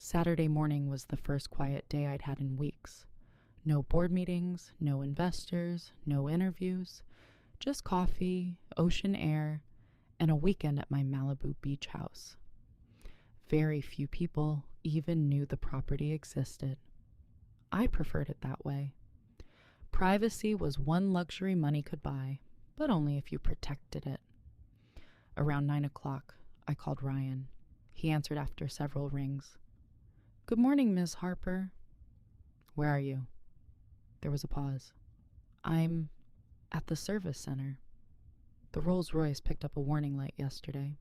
Saturday morning was the first quiet day I'd had in weeks. No board meetings, no investors, no interviews, just coffee, ocean air, and a weekend at my Malibu beach house. Very few people even knew the property existed. I preferred it that way. Privacy was one luxury money could buy, but only if you protected it. Around 9 o'clock, I called Ryan. He answered after several rings. "Good morning, Miss Harper." "Where are you?" There was a pause. "I'm at the service center. The Rolls-Royce picked up a warning light yesterday.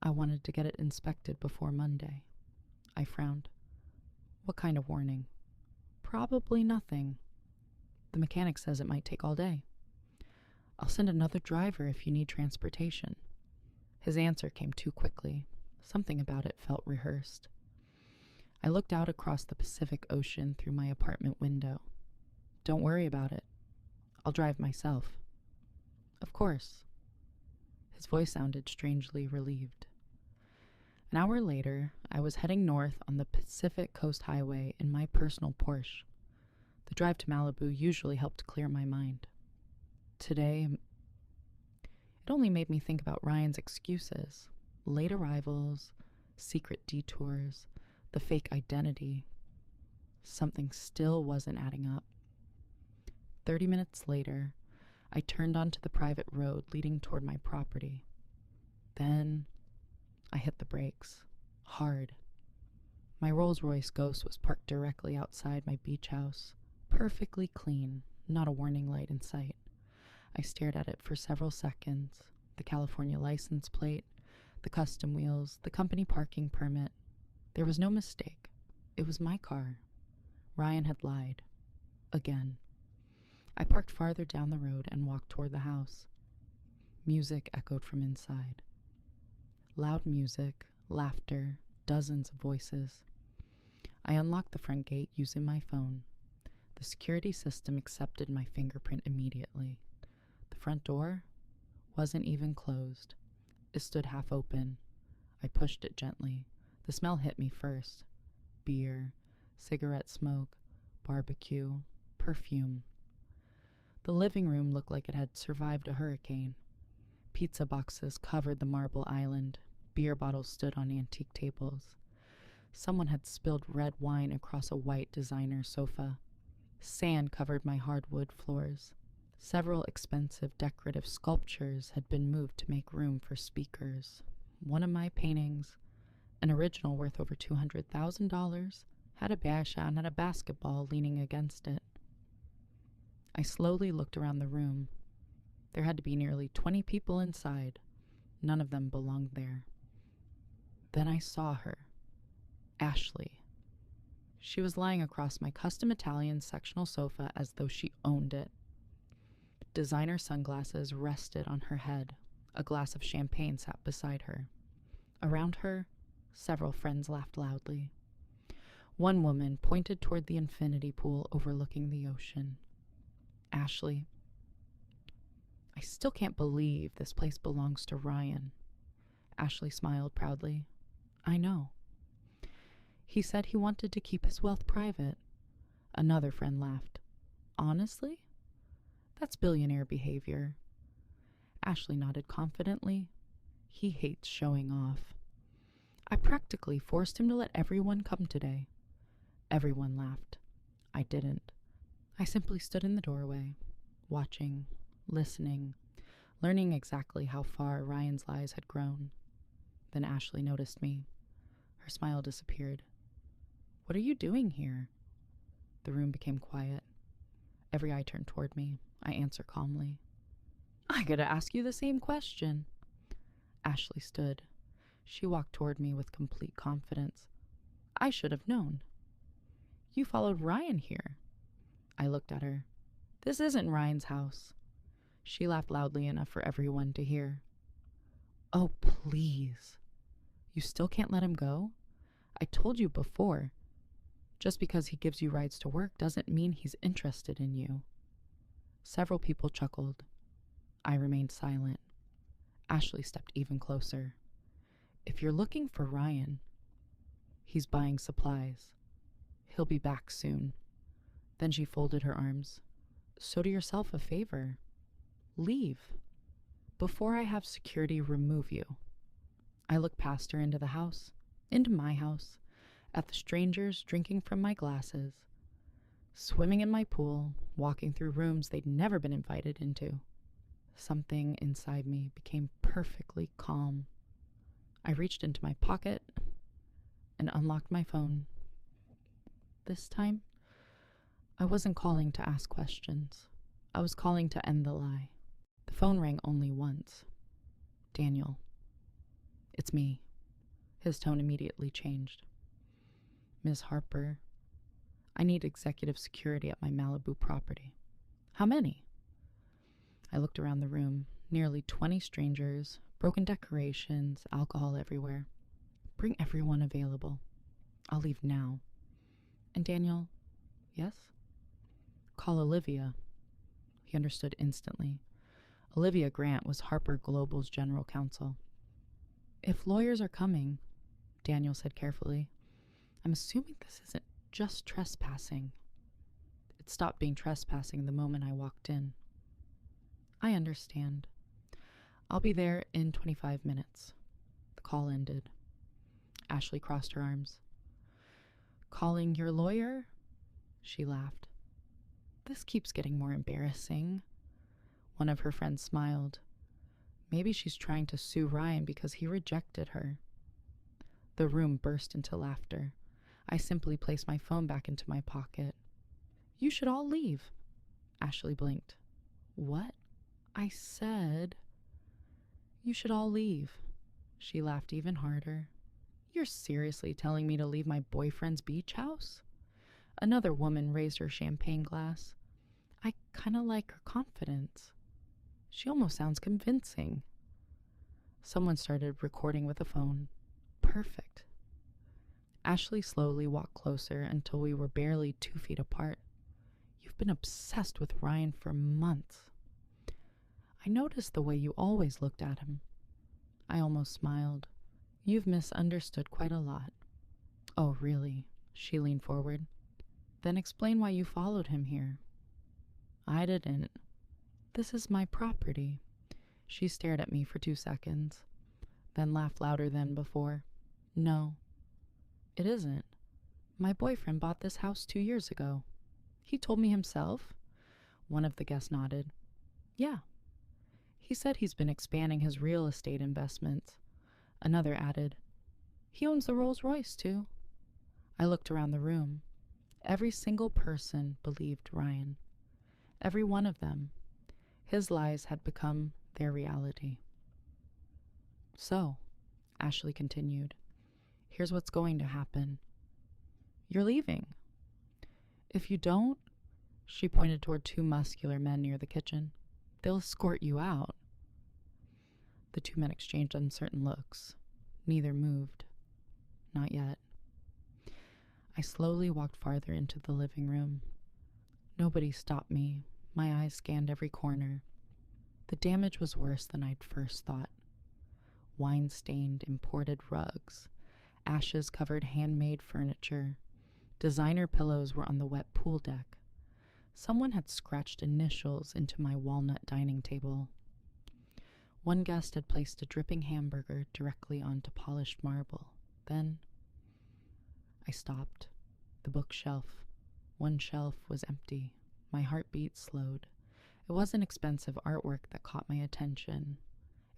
I wanted to get it inspected before Monday." I frowned. "What kind of warning?" "Probably nothing. The mechanic says it might take all day. I'll send another driver if you need transportation." His answer came too quickly. Something about it felt rehearsed. I looked out across the Pacific Ocean through my apartment window. "Don't worry about it. I'll drive myself." "Of course." His voice sounded strangely relieved. An hour later, I was heading north on the Pacific Coast Highway in my personal Porsche. The drive to Malibu usually helped clear my mind. Today, it only made me think about Ryan's excuses, late arrivals, secret detours, the fake identity. Something still wasn't adding up. 30 minutes later, I turned onto the private road leading toward my property. Then I hit the brakes, hard. My Rolls-Royce Ghost was parked directly outside my beach house, perfectly clean, not a warning light in sight. I stared at it for several seconds, the California license plate, the custom wheels, the company parking permit. There was no mistake. It was my car. Ryan had lied. Again. I parked farther down the road and walked toward the house. Music echoed from inside. Loud music, laughter, dozens of voices. I unlocked the front gate using my phone. The security system accepted my fingerprint immediately. The front door wasn't even closed. It stood half open. I pushed it gently. The smell hit me first. Beer, cigarette smoke, barbecue, perfume. The living room looked like it had survived a hurricane. Pizza boxes covered the marble island. Beer bottles stood on antique tables. Someone had spilled red wine across a white designer sofa. Sand covered my hardwood floors. Several expensive decorative sculptures had been moved to make room for speakers. One of my paintings, an original worth over $200,000, had a bear and a basketball leaning against it. I slowly looked around the room. There had to be nearly 20 people inside. None of them belonged there. Then I saw her. Ashley. She was lying across my custom Italian sectional sofa as though she owned it. Designer sunglasses rested on her head. A glass of champagne sat beside her. Around her, several friends laughed loudly. One woman pointed toward the infinity pool overlooking the ocean. "Ashley, I still can't believe this place belongs to Ryan." Ashley smiled proudly. "I know. He said he wanted to keep his wealth private." Another friend laughed. "Honestly? That's billionaire behavior." Ashley nodded confidently. "He hates showing off. I practically forced him to let everyone come today." Everyone laughed. I didn't. I simply stood in the doorway, watching, listening, learning exactly how far Ryan's lies had grown. Then Ashley noticed me. Her smile disappeared. "What are you doing here?" The room became quiet. Every eye turned toward me. I answered calmly. "I gotta ask you the same question." Ashley stood. She walked toward me with complete confidence. "I should have known. You followed Ryan here." I looked at her. "This isn't Ryan's house." She laughed loudly enough for everyone to hear. "Oh, please. You still can't let him go? I told you before. Just because he gives you rides to work doesn't mean he's interested in you." Several people chuckled. I remained silent. Ashley stepped even closer. "If you're looking for Ryan, He's buying supplies. He'll be back soon. Then she folded her arms. So do yourself a favor. Leave. Before I have security remove you. I looked past her into the house, into my house, at the strangers drinking from my glasses, swimming in my pool, walking through rooms they'd never been invited into. Something inside me became perfectly calm. I reached into my pocket and unlocked my phone. This time, I wasn't calling to ask questions. I was calling to end the lie. The phone rang only once. Daniel. It's me. His tone immediately changed. Ms. Harper, I need executive security at my Malibu property. How many? I looked around the room. Nearly 20 strangers, broken decorations, alcohol everywhere. Bring everyone available. I'll leave now. And Daniel, yes? Call Olivia. He understood instantly. Olivia Grant was Harper Global's general counsel. If lawyers are coming, Daniel said carefully, I'm assuming this isn't just trespassing. It stopped being trespassing the moment I walked in. I understand. I'll be there in 25 minutes. The call ended. Ashley crossed her arms. Calling your lawyer? She laughed. This keeps getting more embarrassing. One of her friends smiled. Maybe she's trying to sue Ryan because he rejected her. The room burst into laughter. I simply placed my phone back into my pocket. You should all leave. Ashley blinked. What? I said... You should all leave. She laughed even harder. You're seriously telling me to leave my boyfriend's beach house? Another woman raised her champagne glass. I kind of like her confidence. She almost sounds convincing. Someone started recording with a phone. Perfect. Ashley slowly walked closer until we were barely 2 feet apart. You've been obsessed with Ryan for months. I noticed the way you always looked at him. I almost smiled. You've misunderstood quite a lot. Oh, really? She leaned forward. Then explain why you followed him here. I didn't. This is my property. She stared at me for 2 seconds, then laughed louder than before. No, it isn't. My boyfriend bought this house 2 years ago. He told me himself. One of the guests nodded. Yeah. He said he's been expanding his real estate investments. Another added, he owns the Rolls-Royce too. I looked around the room. Every single person believed Ryan. Every one of them. His lies had become their reality. So, Ashley continued, here's what's going to happen. You're leaving. If you don't, she pointed toward 2 muscular men near the kitchen, they'll escort you out. The 2 men exchanged uncertain looks. Neither moved. Not yet. I slowly walked farther into the living room. Nobody stopped me. My eyes scanned every corner. The damage was worse than I'd first thought. Wine-stained imported rugs, ashes-covered handmade furniture. Designer pillows were on the wet pool deck. Someone had scratched initials into my walnut dining table. One guest had placed a dripping hamburger directly onto polished marble. Then I stopped. The bookshelf. One shelf was empty. My heartbeat slowed. It wasn't expensive artwork that caught my attention.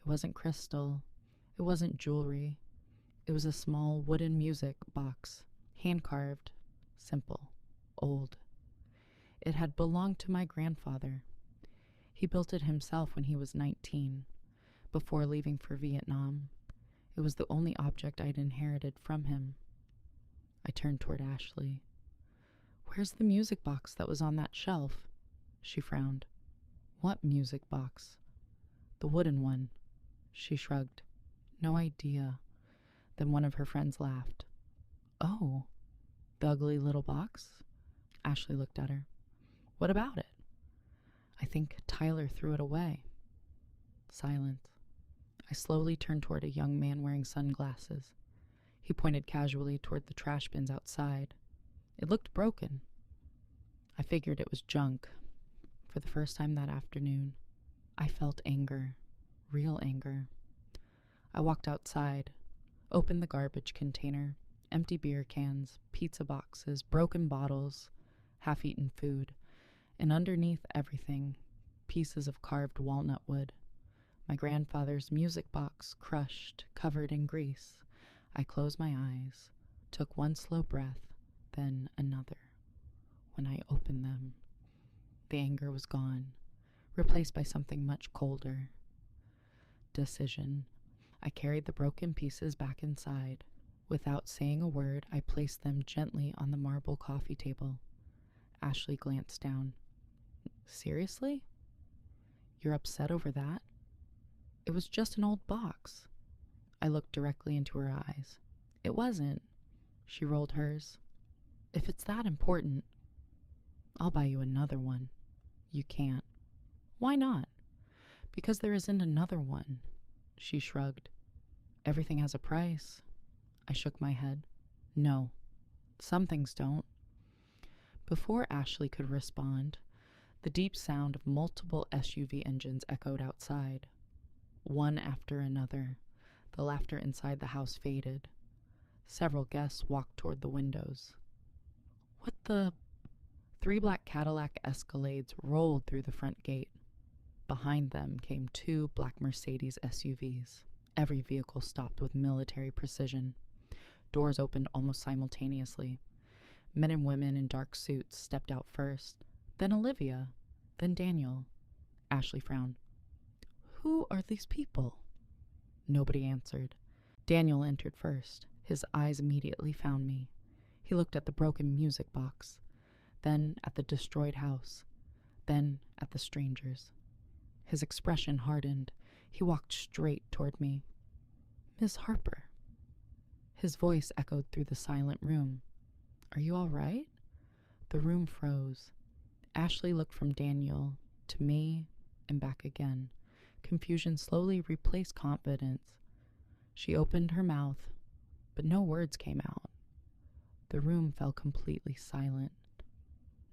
It wasn't crystal. It wasn't jewelry. It was a small wooden music box, hand-carved, simple, old. It had belonged to my grandfather. He built it himself when he was 19, before leaving for Vietnam. It was the only object I'd inherited from him. I turned toward Ashley. Where's the music box that was on that shelf? She frowned. What music box? The wooden one. She shrugged. No idea. Then one of her friends laughed. Oh, the ugly little box? Ashley looked at her. What about it? I think Tyler threw it away. Silence. I slowly turned toward a young man wearing sunglasses. He pointed casually toward the trash bins outside. It looked broken. I figured it was junk. For the first time that afternoon, I felt anger. Real anger. I walked outside, opened the garbage container, empty beer cans, pizza boxes, broken bottles, half-eaten food, and underneath everything, pieces of carved walnut wood. My grandfather's music box, crushed, covered in grease. I closed my eyes, took one slow breath, then another. When I opened them, the anger was gone, replaced by something much colder. Decision. I carried the broken pieces back inside. Without saying a word, I placed them gently on the marble coffee table. Ashley glanced down. Seriously? You're upset over that? It was just an old box. I looked directly into her eyes. It wasn't. She rolled hers. If it's that important, I'll buy you another one. You can't. Why not? Because there isn't another one. She shrugged. Everything has a price. I shook my head. No. Some things don't. Before Ashley could respond, the deep sound of multiple SUV engines echoed outside. One after another, the laughter inside the house faded. Several guests walked toward the windows. What the? 3 black Cadillac Escalades rolled through the front gate. Behind them came 2 black Mercedes SUVs. Every vehicle stopped with military precision. Doors opened almost simultaneously. Men and women in dark suits stepped out first, then Olivia, then Daniel. Ashley frowned. Who are these people? Nobody answered. Daniel entered first. His eyes immediately found me. He looked at the broken music box, then at the destroyed house, then at the strangers. His expression hardened. He walked straight toward me. Miss Harper. His voice echoed through the silent room. Are you all right? The room froze. Ashley looked from Daniel to me and back again. Confusion slowly replaced confidence. She opened her mouth, but no words came out. The room fell completely silent.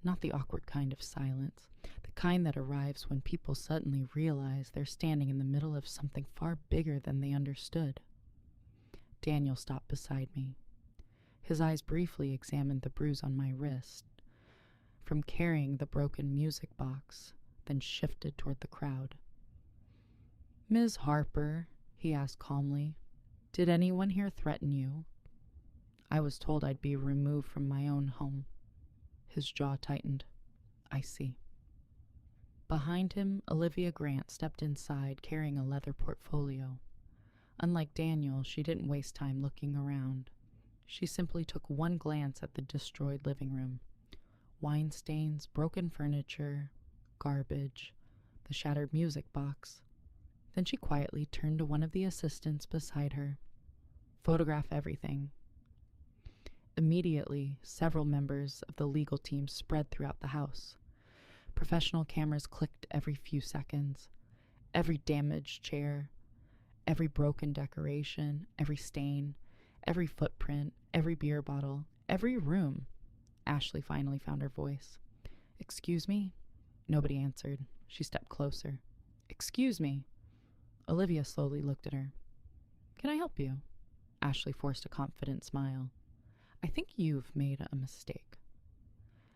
Not the awkward kind of silence, the kind that arrives when people suddenly realize they're standing in the middle of something far bigger than they understood. Daniel stopped beside me. His eyes briefly examined the bruise on my wrist, from carrying the broken music box, then shifted toward the crowd. Ms. Harper, he asked calmly, did anyone here threaten you? I was told I'd be removed from my own home. His jaw tightened. I see. Behind him, Olivia Grant stepped inside carrying a leather portfolio. Unlike Daniel, she didn't waste time looking around. She simply took one glance at the destroyed living room. Wine stains, broken furniture, garbage, the shattered music box. Then she quietly turned to one of the assistants beside her. Photograph everything. Immediately, several members of the legal team spread throughout the house. Professional cameras clicked every few seconds. Every damaged chair, every broken decoration, every stain, every footprint, every beer bottle, every room. Ashley finally found her voice. Excuse me? Nobody answered. She stepped closer. Excuse me. Olivia slowly looked at her. Can I help you? Ashley forced a confident smile. I think you've made a mistake.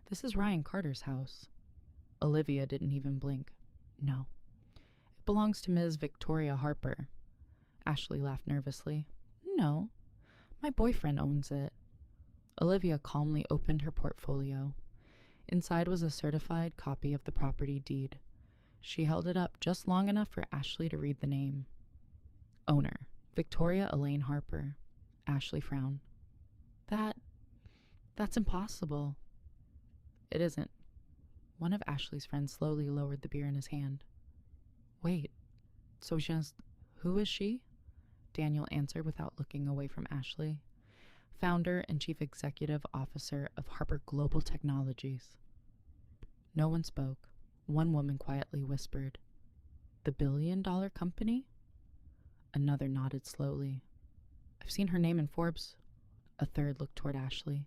This is Ryan Carter's house. Olivia didn't even blink. No. It belongs to Ms. Victoria Harper. Ashley laughed nervously. No. My boyfriend owns it. Olivia calmly opened her portfolio. Inside was a certified copy of the property deed. She held it up just long enough for Ashley to read the name. Owner, Victoria Elaine Harper. Ashley frowned. That's impossible. It isn't. One of Ashley's friends slowly lowered the beer in his hand. Wait, so who is she? Daniel answered without looking away from Ashley. Founder and Chief Executive Officer of Harper Global Technologies. No one spoke. One woman quietly whispered, The billion-dollar company? Another nodded slowly. I've seen her name in Forbes A third looked toward Ashley.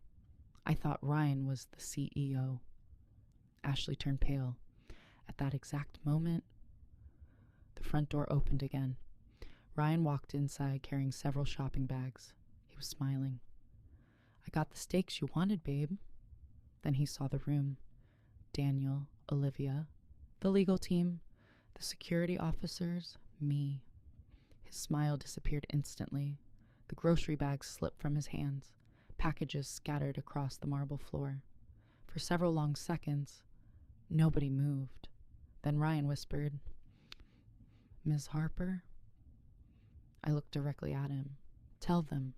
I thought Ryan was the CEO. Ashley turned pale. At that exact moment, the front door opened again. Ryan walked inside carrying several shopping bags. He was smiling. I got the steaks you wanted, babe. Then he saw the room. Daniel, Olivia, the legal team, the security officers, me. His smile disappeared instantly. The grocery bags slipped from his hands. Packages scattered across the marble floor. For several long seconds, nobody moved. Then Ryan whispered, "Ms. Harper?" I looked directly at him. "Tell them."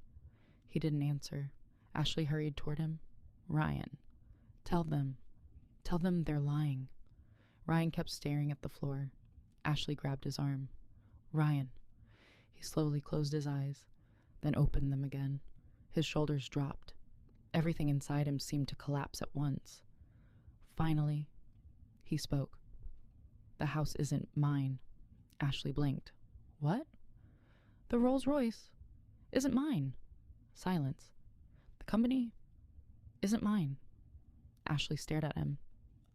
He didn't answer. Ashley hurried toward him. "Ryan, tell them. Tell them they're lying." Ryan kept staring at the floor. Ashley grabbed his arm. "Ryan." He slowly closed his eyes, then opened them again. His shoulders dropped. Everything inside him seemed to collapse at once. Finally, he spoke. "The house isn't mine." Ashley blinked. "What?" "The Rolls-Royce isn't mine." Silence. "The company isn't mine." Ashley stared at him.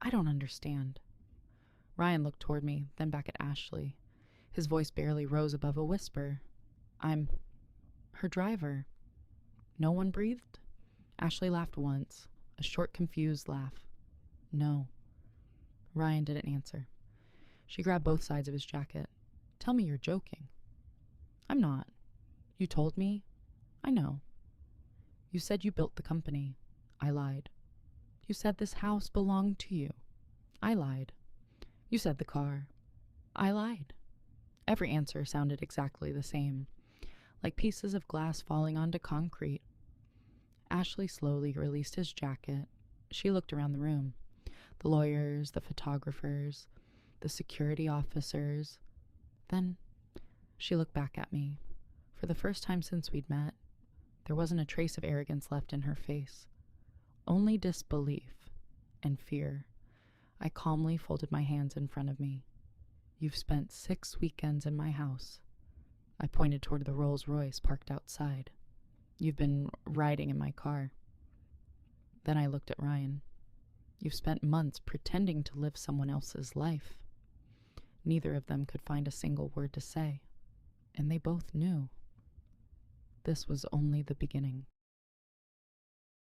"I don't understand." Ryan looked toward me, then back at Ashley. His voice barely rose above a whisper. "I'm her driver." No one breathed? Ashley laughed once, a short, confused laugh. "No." Ryan didn't answer. She grabbed both sides of his jacket. "Tell me you're joking." "I'm not." "You told me." "I know." "You said you built the company." I lied. "You said this house belonged to you." I lied. "You said the car." I lied. Every answer sounded exactly the same, like pieces of glass falling onto concrete. Ashley slowly released his jacket. She looked around the room. The lawyers, the photographers, the security officers. Then she looked back at me. For the first time since we'd met, there wasn't a trace of arrogance left in her face. Only disbelief and fear. I calmly folded my hands in front of me. "You've spent 6 weekends in my house." I pointed toward the Rolls-Royce parked outside. "You've been riding in my car." Then I looked at Ryan. "You've spent months pretending to live someone else's life." Neither of them could find a single word to say, and they both knew. This was only the beginning.